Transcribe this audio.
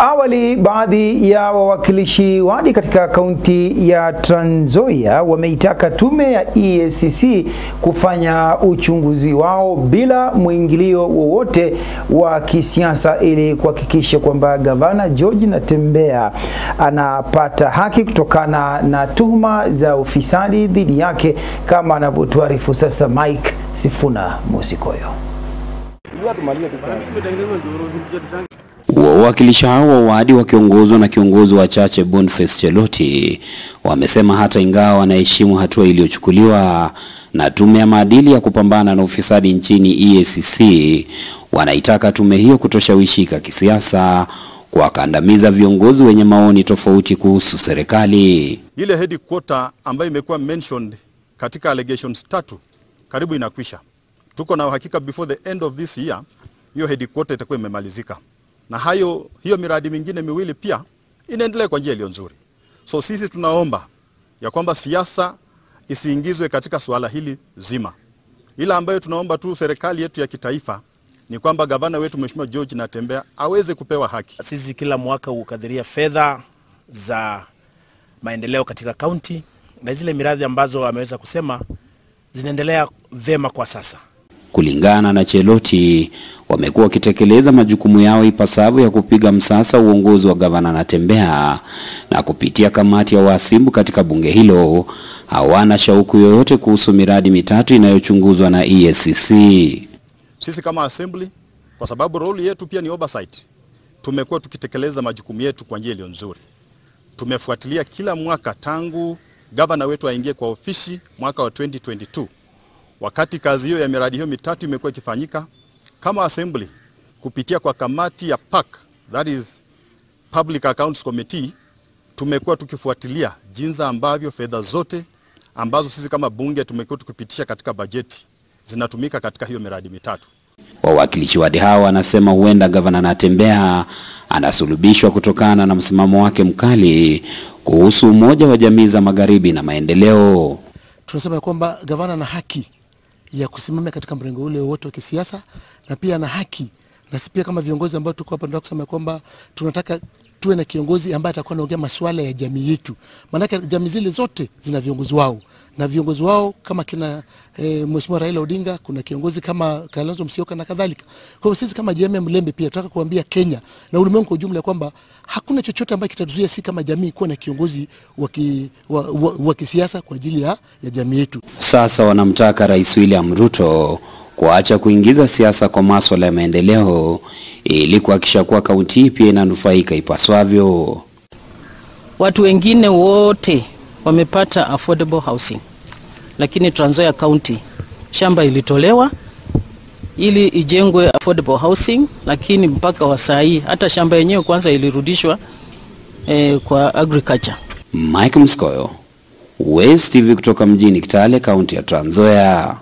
Awali, baadhi ya wawakilishi wadi katika kaunti ya Trans Nzoia wameitaka tume ya EACC kufanya uchunguzi wao bila mwingilio wowote wa kisiasa ili kuhakikisha kwamba gavana George Natembeya anapata haki kutokana na tuhuma za ufisadi dhidi yake, kama anavyotuarifu sasa Mike Sifuna Musikoyo. Wawakilishi hao wa wadi wakiongozwa na kiongozi wa chache Boniface Cheloti wamesema hata ingawa wanaheshimu hatua iliyochukuliwa na tume ya maadili ya kupambana na ufisadi nchini EACC, wanaitaka tume hiyo kutoshawishika kisiasa kwa kandamiza viongozi wenye maoni tofauti kuhusu serikali. Ile headquarter ambayo imekuwa mentioned katika allegations 3 karibu inakwisha. Tuko na uhakika before the end of this year hiyo headquarter itakuwa imemalizika. Na hiyo miradi mingine miwili pia inaendelea kwa njia iliyo nzuri. So sisi tunaomba ya kwamba siasa isiingizwe katika swala hili zima. Ila ambayo tunaomba tu serikali yetu ya kitaifa ni kwamba gavana wetu Mheshimiwa George Natembeya aweze kupewa haki. Sisi kila mwaka hukadhiria fedha za maendeleo katika kaunti, na zile miradi ambazo ameweza kusema zinaendelea vema kwa sasa. Kulingana na Cheloti, wamekuwa wakitekeleza majukumu yao ipasavyo ya kupiga msasa uongozi wa gavana Natembeya, na kupitia kamati ya wasibu katika bunge hilo hawana shauku yoyote kuhusu miradi mitatu inayochunguzwa na EACC. Sisi kama assembly, kwa sababu role yetu pia ni oversight, tumekuwa tukitekeleza majukumu yetu kwa njia iliyo nzuri. Tumefuatilia kila mwaka tangu gavana wetu aingie kwa ofisi mwaka wa 2022. Wakati kazi hiyo ya miradi hiyo mitatu imekuwa ikifanyika, kama assembly kupitia kwa kamati ya PAC, that is Public Accounts Committee, tumekuwa tukifuatilia jinsi ambavyo fedha zote ambazo sisi kama bunge tumekuwa tukipitisha katika bajeti zinatumika katika hiyo miradi mitatu. Wawakilishi wadi hao wanasema huenda gavana Natembeya anasulubishwa kutokana na msimamo wake mkali kuhusu umoja wa jamii za magharibi na maendeleo. Tunasema kwamba gavana ana haki ya kusimama katika mrengo ule wote wa kisiasa, na pia ana haki, na sisi pia kama viongozi ambao tuko hapa ndio kusema kwamba tunataka tuwe na kiongozi ambaye atakuwa anaongea masuala ya jamii yetu. Maana jamii zile zote zina viongozi wao, na viongozi wao kama kina Mheshimiwa Raila Odinga, kuna kiongozi kama Kalonzo Musyoka na kadhalika. Kwa hivyo sisi kama jamii Mlembe pia tunataka kuambia Kenya na ulimwengu kwa ujumla kwamba hakuna chochote ambacho kitatuzuia si kama jamii kuwa na kiongozi wa kisiasa kwa ajili ya jamii yetu. Sasa wanamtaka Rais William Ruto kuacha kuingiza siasa kwa masuala ya maendeleo ili kuhakikisha kuwa kaunti pia inanufaika ipaswavyo. Watu wengine wote wamepata affordable housing, lakini Trans Nzoia County shamba ilitolewa ili ijengwe affordable housing, lakini mpaka wa saa hii hata shamba yenyewe kwanza ilirudishwa kwa agriculture. Mike Musikoyo, West TV kutoka mjini Kitale, kaunti ya Trans Nzoia.